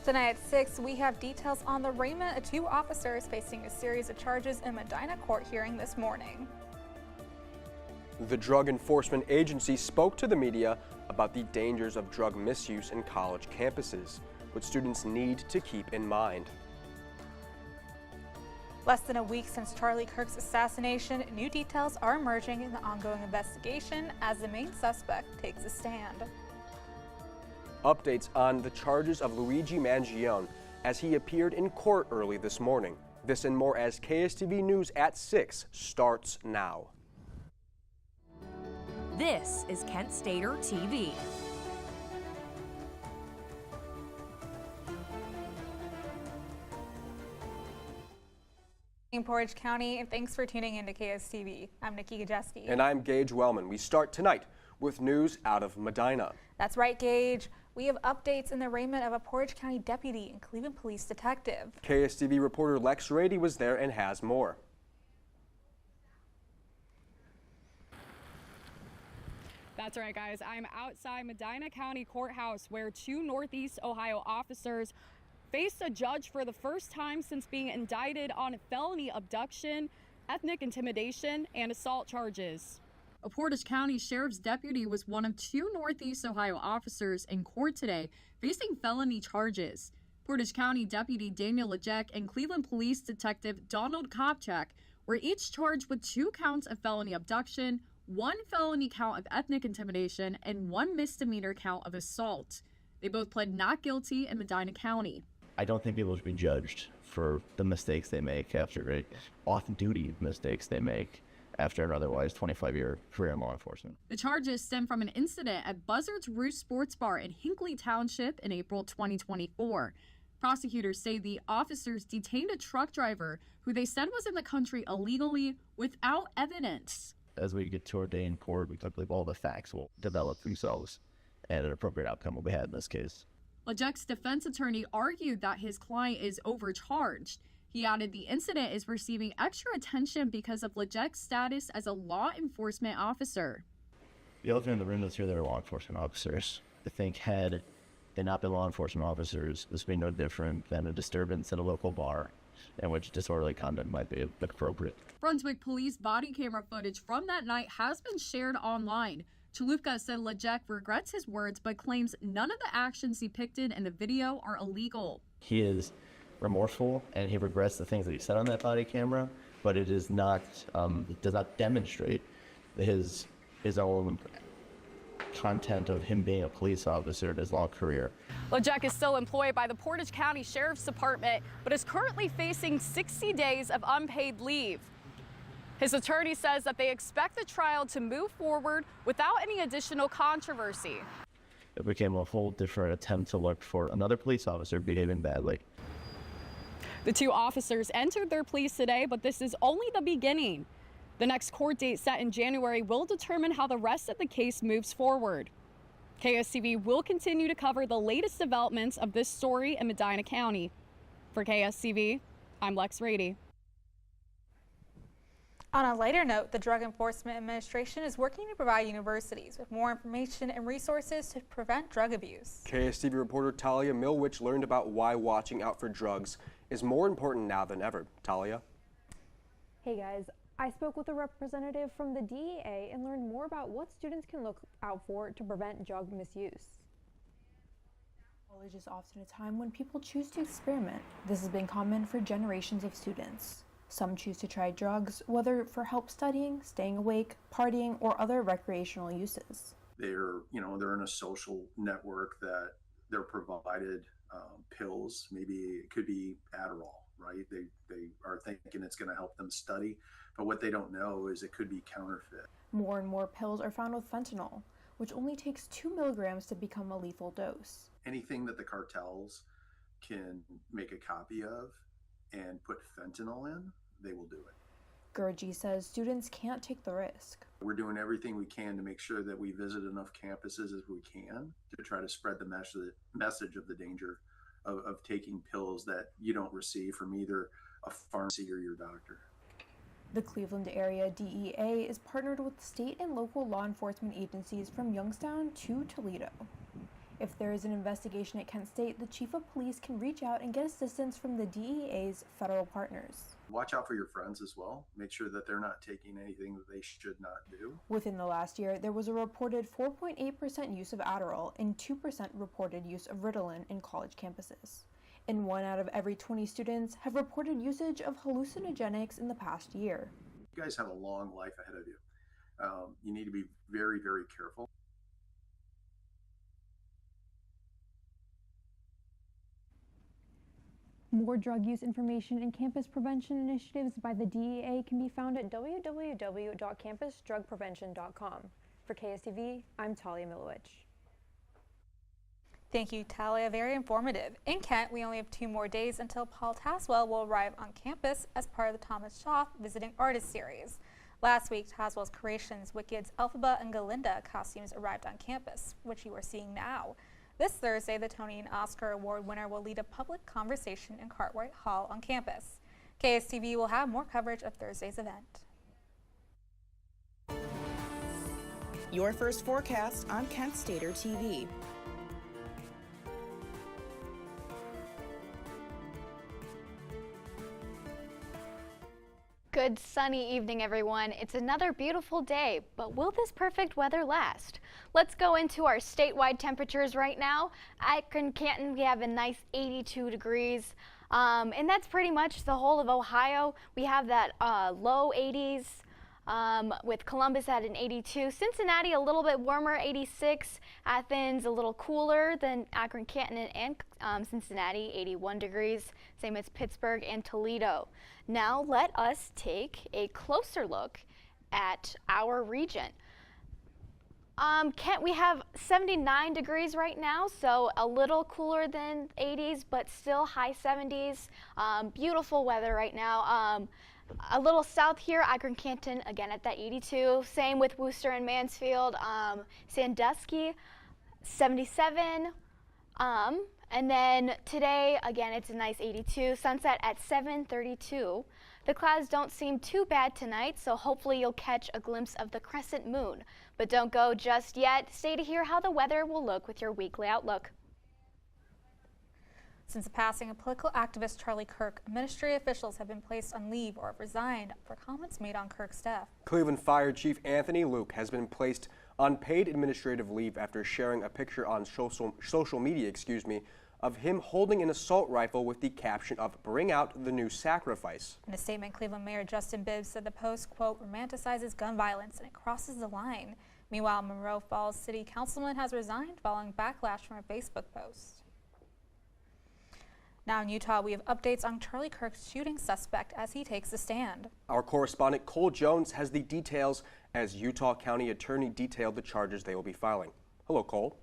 Tonight at 6, we have details on the arraignment of 2 officers facing a series of charges in Medina court hearing this morning. The Drug Enforcement Agency spoke to the media about the dangers of drug misuse in college campuses, what students need to keep in mind. Less than a week since Charlie Kirk's assassination, new details are emerging in the ongoing investigation as the main suspect takes a stand. Updates on the charges of Luigi Mangione as he appeared in court early this morning. This and more as KSTV News at 6 starts now. This is Kent Stater TV. In Portage County, and thanks for tuning in to KSTV. I'm Nikki Gajeski. And I'm Gage Wellman. We start tonight with news out of Medina. That's right, Gage. We have updates in the arraignment of a Portage County deputy and Cleveland police detective. KSTV reporter Lex Rady was there and has more. That's right, guys. I'm outside Medina County Courthouse where 2 Northeast Ohio officers faced a judge for the first time since being indicted on felony abduction, ethnic intimidation, and assault charges. A Portage County Sheriff's deputy was one of 2 Northeast Ohio officers in court today facing felony charges. Portage County Deputy Daniel Lejek and Cleveland Police Detective Donald Kopchak were each charged with 2 counts of felony abduction, 1 felony count of ethnic intimidation, and 1 misdemeanor count of assault. They both pled not guilty in Medina County. I don't think people should be judged for the mistakes they make after off-duty mistakes they make after an otherwise 25-year career in law enforcement. The charges stem from an incident at Buzzard's Roost Sports Bar in Hinckley Township in April 2024. Prosecutors say the officers detained a truck driver who they said was in the country illegally without evidence. As we get to our day in court, we believe all the facts will develop themselves and an appropriate outcome will be had in this case. Lejek's defense attorney argued that his client is overcharged. He added the incident is receiving extra attention because of Lejek's status as a law enforcement officer. The elephant in the room is here, they're law enforcement officers. I think had they not been law enforcement officers, this would be no different than a disturbance at a local bar in which disorderly conduct might be appropriate. Brunswick police body camera footage from that night has been shared online. Chalupka said Lejek regrets his words but claims none of the actions depicted in the video are illegal. He is remorseful and he regrets the things that he said on that body camera, but it is not, it does not demonstrate his own content of him being a police officer in his long career. Lejek is still employed by the Portage County Sheriff's Department, but is currently facing 60 days of unpaid leave. His attorney says that they expect the trial to move forward without any additional controversy. It became a whole different attempt to look for another police officer behaving badly. The 2 officers entered their pleas today, but this is only the beginning. The next court date set in January will determine how the rest of the case moves forward. KSTV will continue to cover the latest developments of this story in Medina County. For KSTV, I'm Lex Rady. On a lighter note, the Drug Enforcement Administration is working to provide universities with more information and resources to prevent drug abuse. KSTV reporter Talia Milwich learned about why watching out for drugs is more important now than ever. Talia? Hey guys, I spoke with a representative from the DEA and learned more about what students can look out for to prevent drug misuse. College is often a time when people choose to experiment. This has been common for generations of students. Some choose to try drugs, whether for help studying, staying awake, partying, or other recreational uses. They're in a social network that they're provided pills. Maybe it could be Adderall, right? They are thinking it's going to help them study, but what they don't know is it could be counterfeit. More and more pills are found with fentanyl, which only takes 2 milligrams to become a lethal dose. Anything that the cartels can make a copy of and put fentanyl in, they will do it. Gurji says students can't take the risk. We're doing everything we can to make sure that we visit enough campuses as we can to try to spread the message of the danger of taking pills that you don't receive from either a pharmacy or your doctor. The Cleveland area DEA is partnered with state and local law enforcement agencies from Youngstown to Toledo. If there is an investigation at Kent State, the chief of police can reach out and get assistance from the DEA's federal partners. Watch out for your friends as well. Make sure that they're not taking anything that they should not do. Within the last year, there was a reported 4.8% use of Adderall and 2% reported use of Ritalin in college campuses. And 1 out of every 20 students have reported usage of hallucinogenics in the past year. You guys have a long life ahead of you. You need to be very, very careful. More drug use information and campus prevention initiatives by the DEA can be found at www.campusdrugprevention.com. For KSTV, I'm Talia Milowich. Thank you, Talia. Very informative. In Kent, we only have 2 more days until Paul Taswell will arrive on campus as part of the Thomas Schaaf Visiting Artist Series. Last week, Taswell's creations, Wicked's Elphaba and Galinda costumes arrived on campus, which you are seeing now. This Thursday, the Tony and Oscar Award winner will lead a public conversation in Cartwright Hall on campus. KSTV will have more coverage of Thursday's event. Your first forecast on Kent Stater TV. Good sunny evening, everyone. It's another beautiful day, but will this perfect weather last? Let's go into our statewide temperatures right now. At Canton, we have a nice 82 degrees, and that's pretty much the whole of Ohio. We have that low 80s with Columbus at an 82. Cincinnati a little bit warmer, 86. Athens a little cooler than Akron, Canton, and Cincinnati, 81 degrees. Same as Pittsburgh and Toledo. Now let us take a closer look at our region. Kent, we have 79 degrees right now, so a little cooler than 80s, but still high 70s. Beautiful weather right now. A little south here, Akron, Canton, again at that 82. Same with Worcester and Mansfield. Sandusky, 77. And then today, again, it's a nice 82. Sunset at 7:32. The clouds don't seem too bad tonight, so hopefully you'll catch a glimpse of the crescent moon. But don't go just yet. Stay to hear how the weather will look with your weekly outlook. Since the passing of political activist Charlie Kirk, administrative officials have been placed on leave or have resigned for comments made on Kirk's death. Cleveland Fire Chief Anthony Luke has been placed on paid administrative leave after sharing a picture on social media, of him holding an assault rifle with the caption of "Bring out the new sacrifice." In a statement, Cleveland Mayor Justin Bibbs said the post, quote, romanticizes gun violence and it crosses the line. Meanwhile, Monroe Falls City Councilman has resigned following backlash from a Facebook post. Now in Utah, we have updates on Charlie Kirk's shooting suspect as he takes the stand. Our correspondent Cole Jones has the details as Utah County Attorney detailed the charges they will be filing. Hello, Cole.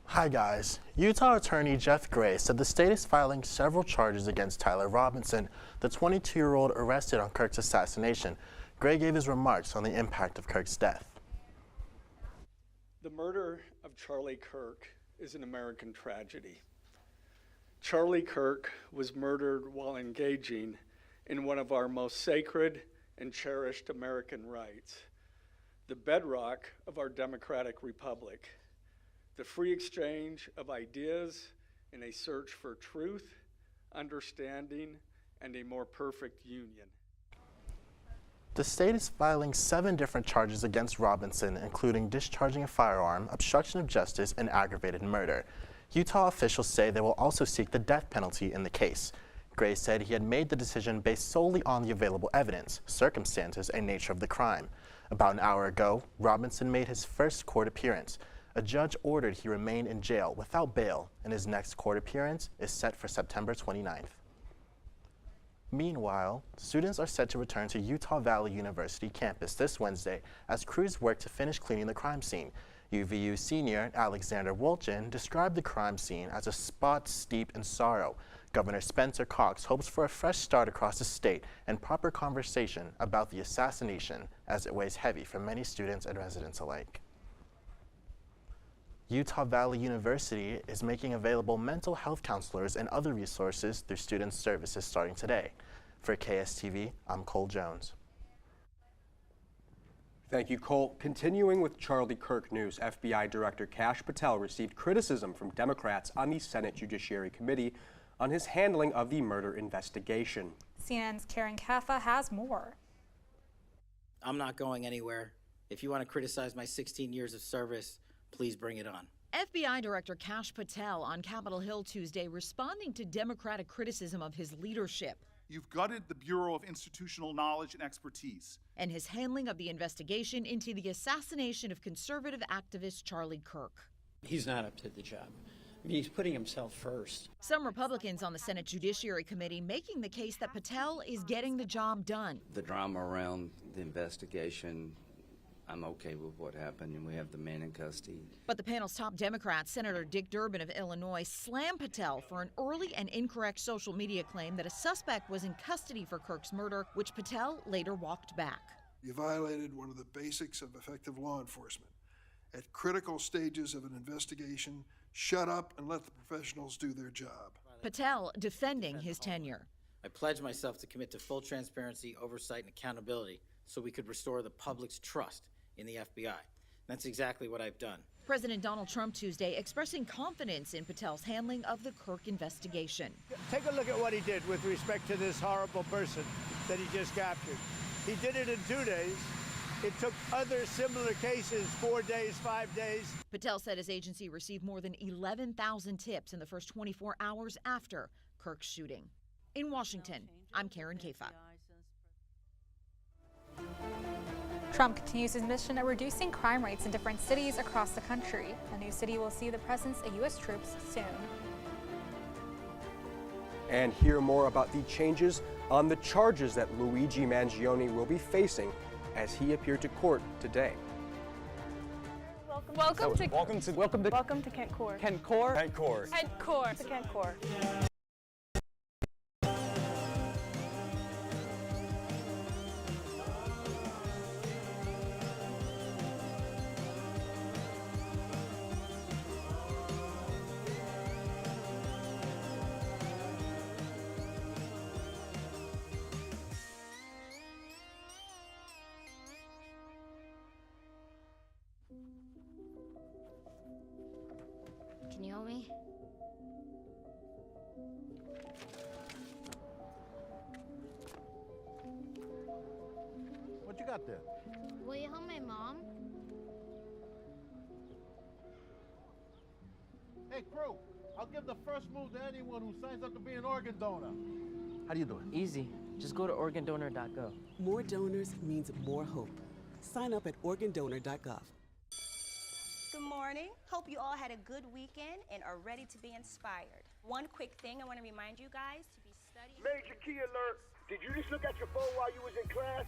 Hi guys. Utah Attorney Jeff Gray said the state is filing several charges against Tyler Robinson, the 22-year-old arrested on Kirk's assassination. Gray gave his remarks on the impact of Kirk's death. The murder of Charlie Kirk is an American tragedy. Charlie Kirk was murdered while engaging in one of our most sacred and cherished American rights, the bedrock of our democratic republic, the free exchange of ideas in a search for truth, understanding, and a more perfect union. The state is filing 7 different charges against Robinson, including discharging a firearm, obstruction of justice, and aggravated murder. Utah officials say they will also seek the death penalty in the case. Gray said he had made the decision based solely on the available evidence, circumstances, and nature of the crime. About an hour ago, Robinson made his first court appearance. A judge ordered he remain in jail without bail, and his next court appearance is set for September 29th. Meanwhile, students are set to return to Utah Valley University campus this Wednesday as crews work to finish cleaning the crime scene. UVU senior Alexander Wolchin described the crime scene as a spot steeped in sorrow. Governor Spencer Cox hopes for a fresh start across the state and proper conversation about the assassination as it weighs heavy for many students and residents alike. Utah Valley University is making available mental health counselors and other resources through student services starting today. For KSTV, I'm Cole Jones. Thank you, Cole. Continuing with Charlie Kirk news, FBI Director Kash Patel received criticism from Democrats on the Senate Judiciary Committee on his handling of the murder investigation. CNN's Karen Kaffa has more. I'm not going anywhere. If you want to criticize my 16 years of service, please bring it on. FBI Director Kash Patel on Capitol Hill Tuesday responding to Democratic criticism of his leadership. You've gutted the Bureau of Institutional Knowledge and Expertise. And his handling of the investigation into the assassination of conservative activist Charlie Kirk. He's not up to the job. I mean, he's putting himself first. Some Republicans on the Senate Judiciary Committee making the case that Patel is getting the job done. The drama around the investigation, I'm okay with what happened, and we have the man in custody. But the panel's top Democrat, Senator Dick Durbin of Illinois, slammed Patel for an early and incorrect social media claim that a suspect was in custody for Kirk's murder, which Patel later walked back. You violated one of the basics of effective law enforcement. At critical stages of an investigation, shut up and let the professionals do their job. Patel defending his tenure. I pledge myself to commit to full transparency, oversight, and accountability so we could restore the public's trust in the FBI. That's exactly what I've done. President Donald Trump Tuesday expressing confidence in Patel's handling of the Kirk investigation. Take a look at what he did with respect to this horrible person that he just captured. He did it in 2 days. It took other similar cases 4 days, 5 days. Patel said his agency received more than 11,000 tips in the first 24 hours after Kirk's shooting. In Washington, I'm Karen Kaffa. Trump continues his mission of reducing crime rates in different cities across the country. A new city will see the presence of U.S. troops soon. And hear more about the changes on the charges that Luigi Mangione will be facing as he appeared to court today. Welcome to Kent Court. Kent Court. Kent Court. To Kent Court. Can you help me? What you got there? Will you help my mom? Hey, crew, I'll give the first move to anyone who signs up to be an organ donor. How do you do it? Easy. Just go to organdonor.gov. More donors means more hope. Sign up at organdonor.gov. Good morning. Hope you all had a good weekend and are ready to be inspired. One quick thing I want to remind you guys to be studying. Major key alert. Did you just look at your phone while you was in class?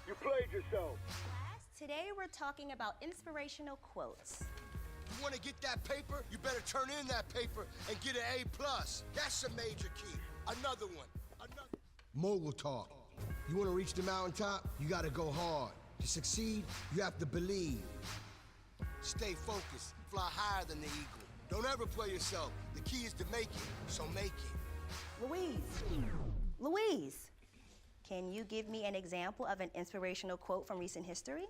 You played yourself. Class, today we're talking about inspirational quotes. You want to get that paper? You better turn in that paper and get an A+. That's a major key. Another one. Mogul talk. You want to reach the mountaintop? You got to go hard. To succeed, you have to believe. Stay focused. Fly higher than the eagle. Don't ever play yourself. The key is to make it, so make it. Louise, can you give me an example of an inspirational quote from recent history?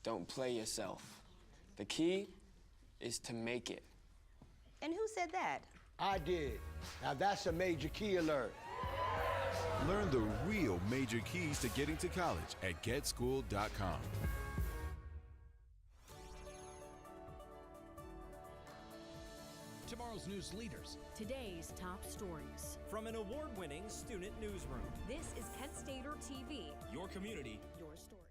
Don't play yourself. The key is to make it. And who said that? I did. Now that's a major key alert. Learn the real major keys to getting to college at getschool.com. Tomorrow's news leaders. Today's top stories. From an award-winning student newsroom. This is Kent Stater TV. Your community, your story.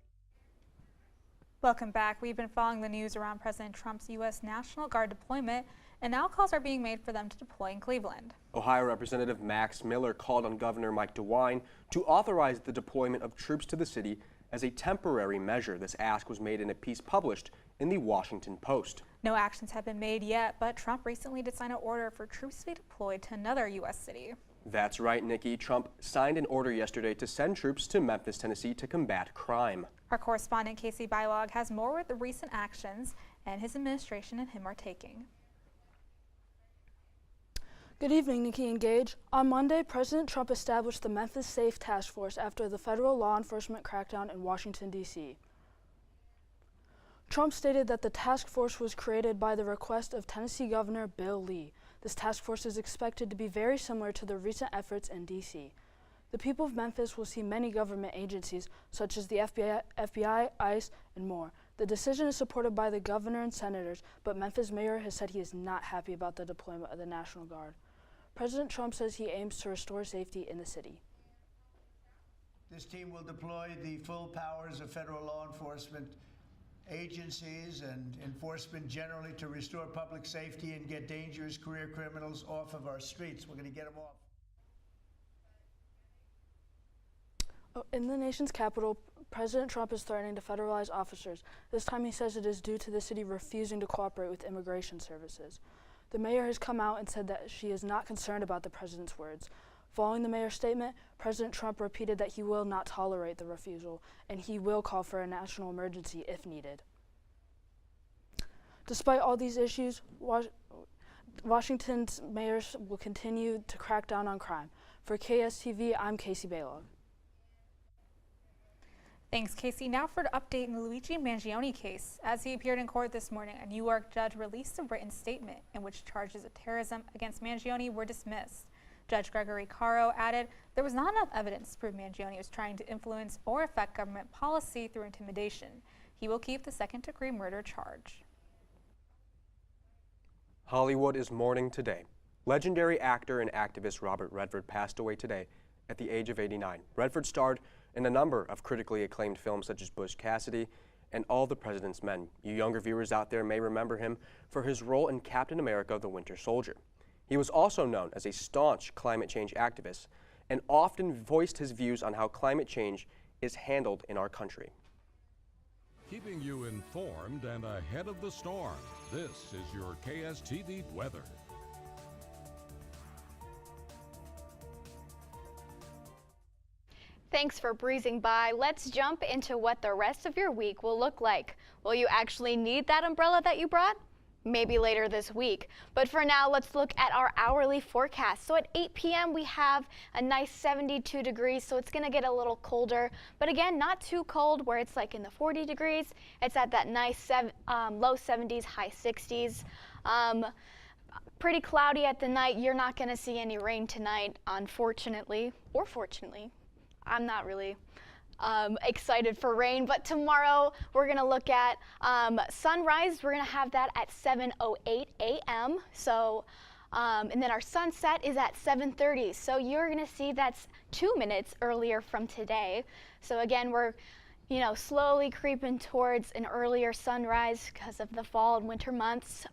Welcome back. We've been following the news around President Trump's U.S. National Guard deployment, and now calls are being made for them to deploy in Cleveland. Ohio Representative Max Miller called on Governor Mike DeWine to authorize the deployment of troops to the city as a temporary measure. This ask was made in a piece published in the Washington Post. No actions have been made yet, but Trump recently did sign an order for troops to be deployed to another U.S. city. That's right, Nikki. Trump signed an order yesterday to send troops to Memphis, Tennessee to combat crime. Our correspondent Casey Bylog has more with the recent actions and his administration and him are taking. Good evening, Nikki and Gage. On Monday, President Trump established the Memphis Safe Task Force after the federal law enforcement crackdown in Washington, D.C. Trump stated that the task force was created by the request of Tennessee Governor Bill Lee. This task force is expected to be very similar to the recent efforts in D.C. The people of Memphis will see many government agencies, such as the FBI, ICE, and more. The decision is supported by the governor and senators, but Memphis mayor has said he is not happy about the deployment of the National Guard. President Trump says he aims to restore safety in the city. This team will deploy the full powers of federal law enforcement agencies and enforcement generally to restore public safety and get dangerous career criminals off of our streets. We're going to get them off. In the nation's capital, President Trump is threatening to federalize officers. This time he says it is due to the city refusing to cooperate with immigration services. The mayor has come out and said that she is not concerned about the president's words. Following the mayor's statement, President Trump repeated that he will not tolerate the refusal and he will call for a national emergency if needed. Despite all these issues, Washington's mayors will continue to crack down on crime. For KSTV, I'm Casey Baylog. Thanks, Casey. Now for an update in the Luigi Mangione case. As he appeared in court this morning, a New York judge released a written statement in which charges of terrorism against Mangione were dismissed. Judge Gregory Caro added there was not enough evidence to prove Mangione was trying to influence or affect government policy through intimidation. He will keep the second-degree murder charge. Hollywood is mourning today. Legendary actor and activist Robert Redford passed away today at the age of 89. Redford starred in a number of critically acclaimed films such as Butch Cassidy and All the President's Men. You younger viewers out there may remember him for his role in Captain America: The Winter Soldier. He was also known as a staunch climate change activist and often voiced his views on how climate change is handled in our country. Keeping you informed and ahead of the storm, this is your KSTV weather. Thanks for breezing by. Let's jump into what the rest of your week will look like. Will you actually need that umbrella that you brought? Maybe later this week. But for now, let's look at our hourly forecast. So at 8 p.m. we have a nice 72 degrees, so it's going to get a little colder. But again, not too cold where it's like in the 40 degrees. It's at that nice low 70s, high 60s. Pretty cloudy at the night. You're not going to see any rain tonight, unfortunately, or fortunately. I'm not really excited for rain, but tomorrow we're going to look at sunrise. We're going to have that at 7:08 a.m. So, and then our sunset is at 7:30. So you're going to see that's 2 minutes earlier from today. So again, we're slowly creeping towards an earlier sunrise because of the fall and winter months.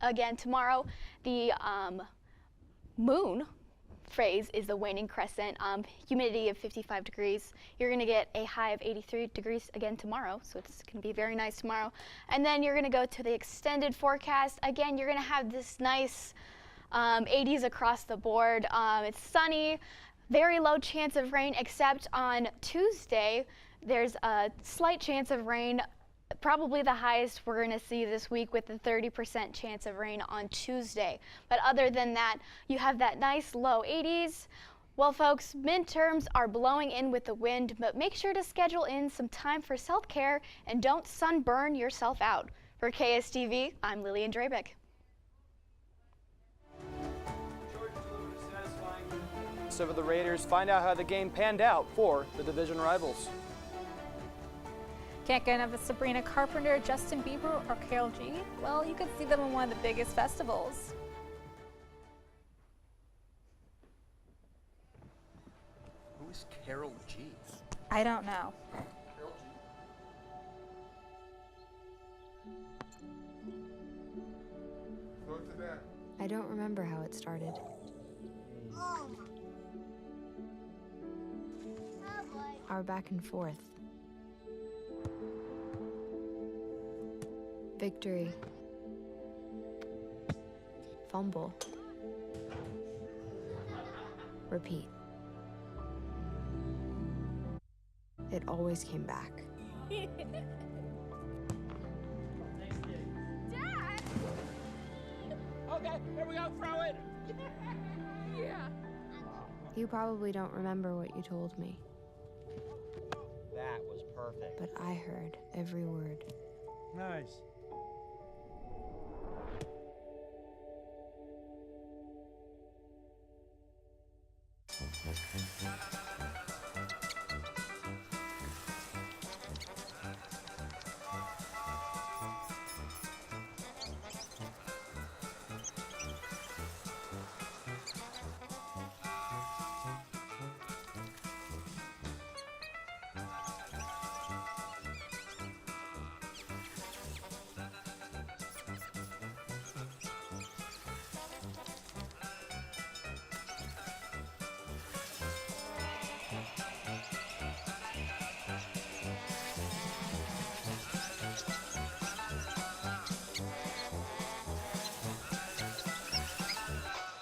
Again, tomorrow the moon phase is the waning crescent, humidity of 55 degrees. You're going to get a high of 83 degrees again tomorrow, so it's going to be very nice tomorrow. And then you're going to go to the extended forecast. Again, you're going to have this nice 80s across the board. It's sunny, very low chance of rain, except on Tuesday, there's a slight chance of rain. Probably the highest we're going to see this week with a 30% chance of rain on Tuesday. But other than that, you have that nice low 80s. Well, folks, midterms are blowing in with the wind, but make sure to schedule in some time for self-care and don't sunburn yourself out. For KSTV, I'm Lillian Drabeck. So for the Raiders, find out how the game panned out for the division rivals. Can't get enough of Sabrina Carpenter, Justin Bieber, or Karol G? Well, you could see them in one of the biggest festivals. Who is Karol G? I don't know. Karol G. Go to that. I don't remember how it started. Our back and forth. Victory. Fumble. Repeat. It always came back. Dad! Okay, here we go, throw it! Yeah. You probably don't remember what you told me, That was perfect. but I heard every word. Nice.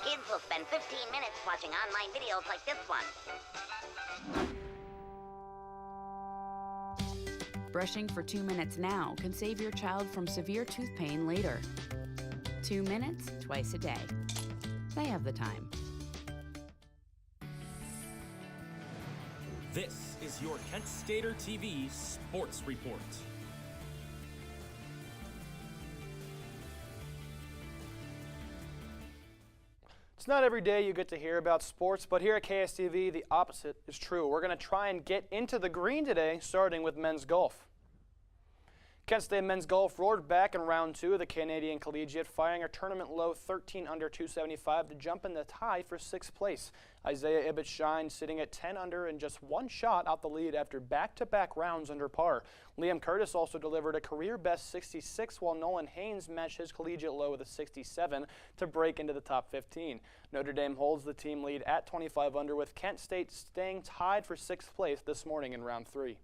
Kids will spend 15 minutes watching online videos like this one. Brushing for 2 minutes now can save your child from severe tooth pain later. 2 minutes twice a day. They have the time. This is your Kent Stater TV Sports Report. It's not every day you get to hear about sports, but here at KSTV, the opposite is true. We're going to try and get into the green today, starting with men's golf. Kent State men's golf roared back in round 2 of the Canadian Collegiate, firing a tournament low 13 under 275 to jump in the tie for 6th place. Isaiah Ibbett-Shine sitting at 10 under and just one shot out the lead after back-to-back rounds under par. Liam Curtis also delivered a career-best 66, while Nolan Haynes matched his collegiate low with a 67 to break into the top 15. Notre Dame holds the team lead at 25 under, with Kent State staying tied for 6th place this morning in round 3.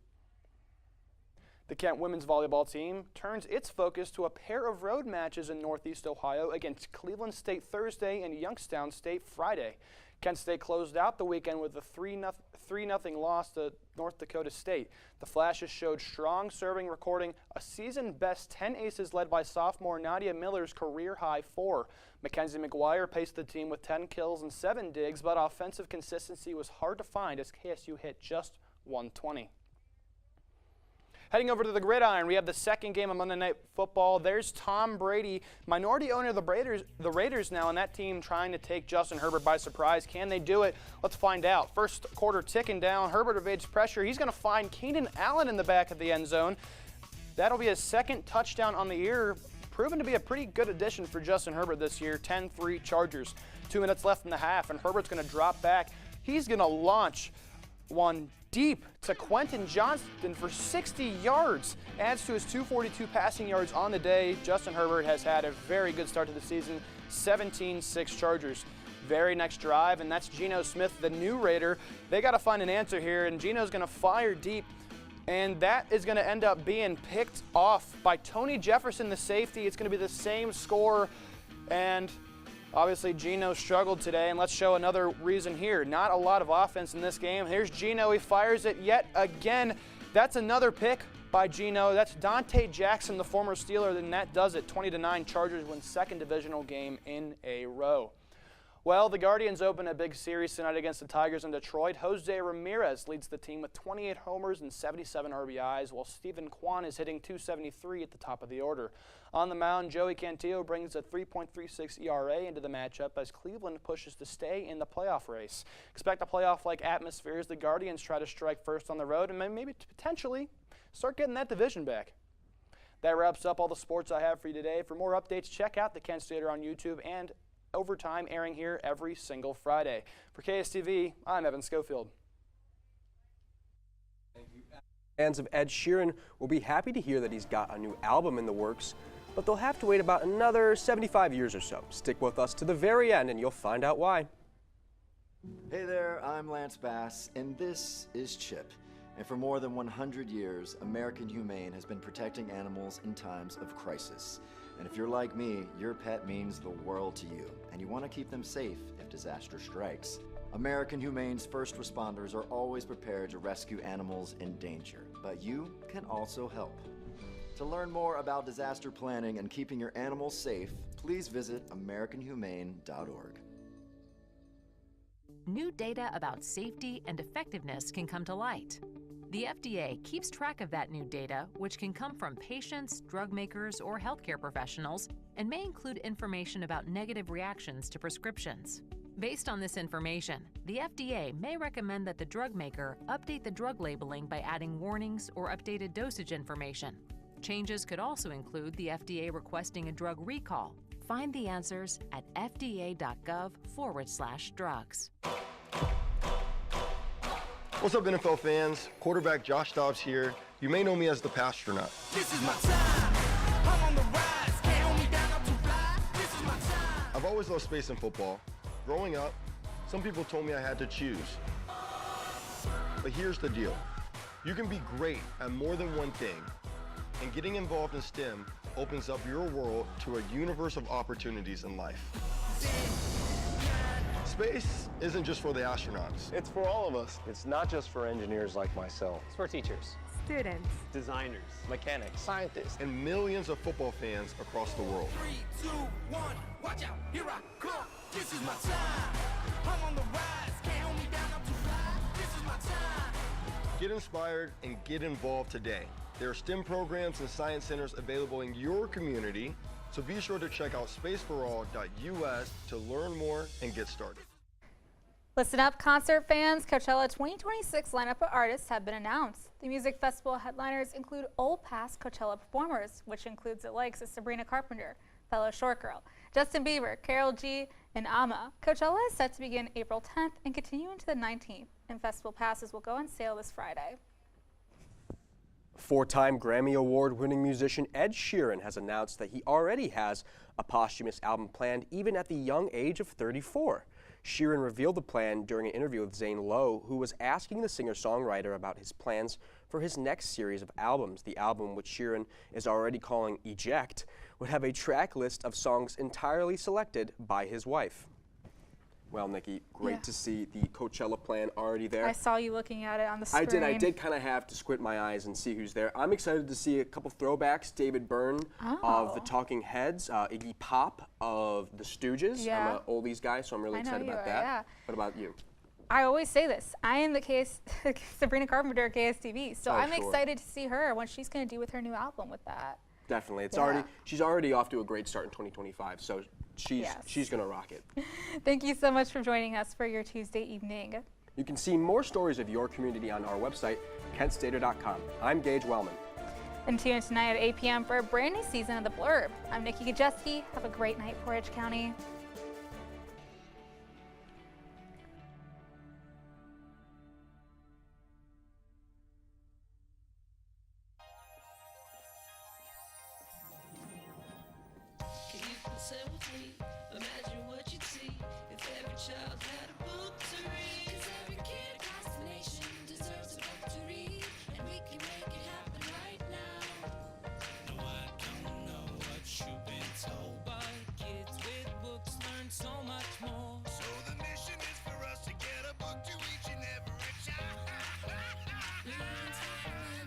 The Kent women's volleyball team turns its focus to a pair of road matches in Northeast Ohio against Cleveland State Thursday and Youngstown State Friday. Kent State closed out the weekend with a 3-0 loss to North Dakota State. The Flashes showed strong serving, recording a season-best 10 aces led by sophomore Nadia Miller's career-high 4. Mackenzie McGuire paced the team with 10 kills and 7 digs, but offensive consistency was hard to find as KSU hit just 120. Heading over to the gridiron, we have the second game of Monday Night Football. There's Tom Brady, minority owner of the Raiders now, and that team trying to take Justin Herbert by surprise. Can they do it? Let's find out. First quarter ticking down. Herbert evades pressure. He's going to find Keenan Allen in the back of the end zone. That'll be his second touchdown on the year, proven to be a pretty good addition for Justin Herbert this year. 10-3 Chargers. 2 minutes left in the half, and Herbert's going to drop back. He's going to launch one deep to Quentin Johnston for 60 yards. Adds to his 242 passing yards on the day. Justin Herbert has had a very good start to the season. 17-6 Chargers. Very next drive, and that's Geno Smith, the new Raider. They got to find an answer here, and Geno's going to fire deep, and that is going to end up being picked off by Tony Jefferson, the safety. It's going to be the same score, and obviously, Geno struggled today, and let's show another reason here. Not a lot of offense in this game. Here's Geno. He fires it yet again. That's another pick by Geno. That's Dante Jackson, the former Steeler, and that does it. 20-9 Chargers win second divisional game in a row. Well, the Guardians open a big series tonight against the Tigers in Detroit. Jose Ramirez leads the team with 28 homers and 77 RBIs, while Stephen Kwan is hitting .273 at the top of the order. On the mound, Joey Cantillo brings a 3.36 ERA into the matchup as Cleveland pushes to stay in the playoff race. Expect a playoff-like atmosphere as the Guardians try to strike first on the road and maybe potentially start getting that division back. That wraps up all the sports I have for you today. For more updates, check out the Kent Stater on YouTube and Overtime, airing here every single Friday. For KSTV, I'm Evan Schofield. Thank you. Fans of Ed Sheeran will be happy to hear that he's got a new album in the works, but they'll have to wait about another 75 years or so. Stick with us to the very end and you'll find out why. Hey there, I'm Lance Bass, and this is Chip. And for more than 100 years, American Humane has been protecting animals in times of crisis. And if you're like me, your pet means the world to you, and you want to keep them safe if disaster strikes. American Humane's first responders are always prepared to rescue animals in danger, but you can also help. To learn more about disaster planning and keeping your animals safe, please visit AmericanHumane.org. New data about safety and effectiveness can come to light. The FDA keeps track of that new data, which can come from patients, drug makers, or healthcare professionals, and may include information about negative reactions to prescriptions. Based on this information, the FDA may recommend that the drug maker update the drug labeling by adding warnings or updated dosage information. Changes could also include the FDA requesting a drug recall. Find the answers at fda.gov/drugs. What's up, NFL fans? Quarterback Josh Dobbs here. You may know me as the Pastronaut. This is my time. I'm on the rise. Can't hold me down. I'm too fly. This is my time. I've always loved space and football. Growing up, some people told me I had to choose. But here's the deal. You can be great at more than one thing, and getting involved in STEM opens up your world to a universe of opportunities in life. Space isn't just for the astronauts. It's for all of us. It's not just for engineers like myself. It's for teachers, Students, designers, mechanics, scientists, and millions of football fans across the world. 3, 2, 1, watch out, here I come. This is my time. I'm on the rise. Can't hold me down. I'm too fly. This is my time. Get inspired and get involved today. There are STEM programs and science centers available in your community, so be sure to check out spaceforall.us to learn more and get started. Listen up, concert fans. Coachella 2026 lineup of artists have been announced. The music festival headliners include old past Coachella performers, which includes the likes of Sabrina Carpenter, fellow Short Girl, Justin Bieber, Karol G, and Amma. Coachella is set to begin April 10th and continue into the 19th, and festival passes will go on sale this Friday. Four-time Grammy Award-winning musician Ed Sheeran has announced that he already has a posthumous album planned even at the young age of 34. Sheeran revealed the plan during an interview with Zane Lowe, who was asking the singer-songwriter about his plans for his next series of albums. The album, which Sheeran is already calling Eject, would have a track list of songs entirely selected by his wife. Well, Nikki, great to see the Coachella plan already there. I saw you looking at it on the screen. I did kind of have to squint my eyes and see who's there. I'm excited to see a couple throwbacks. David Byrne of the Talking Heads, Iggy Pop of the Stooges. Yeah. I'm an oldies guy, so I'm really excited about that. Yeah. What about you? I always say this. I am the Sabrina Carpenter of KSTV, so I'm excited to see her what she's going to do with her new album with that. Definitely. She's already off to a great start in 2025, so she's going to rock it. Thank you so much for joining us for your Tuesday evening. You can see more stories of your community on our website, kentstater.com. I'm Gage Wellman. And tune in tonight at 8 p.m. for a brand new season of The Blurb. I'm Nikki Gajeski. Have a great night, Portage County. Imagine what you'd see if every child had a book to read. 'Cause every kid across the nation deserves a book to read, and we can make it happen right now. No, I don't know what you've been told, but kids with books learn so much more. So the mission is for us to get a book to each and every child.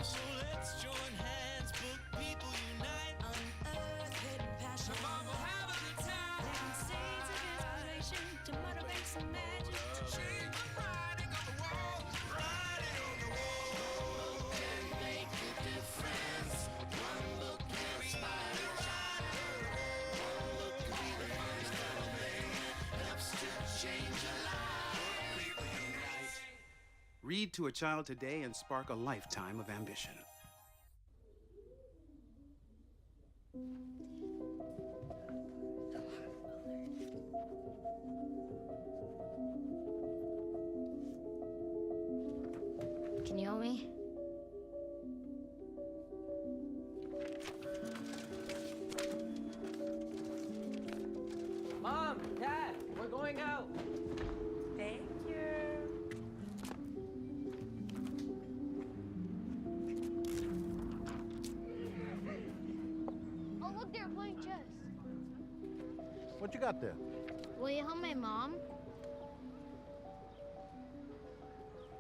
So let's join hands, book people unite, unearth hidden passion. Tomorrow have a good time. Seeds of inspiration to motivate some magic. To change the writing on the wall. Writing on the wall. Book can make a difference. One book can inspire a child. One book can be the first thing that helps to change a life. People unite. Read to a child today and spark a lifetime of ambition. Can you help me? Mom, Dad, we're going out. Thank you. Oh, look, they're playing chess. What you got there? Will you help my mom?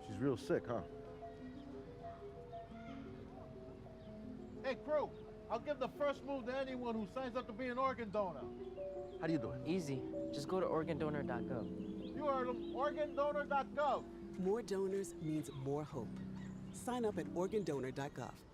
She's real sick, huh? Hey, crew, I'll give the first move to anyone who signs up to be an organ donor. How do you do it? Easy. Just go to organdonor.gov. You heard him, organdonor.gov. More donors means more hope. Sign up at organdonor.gov.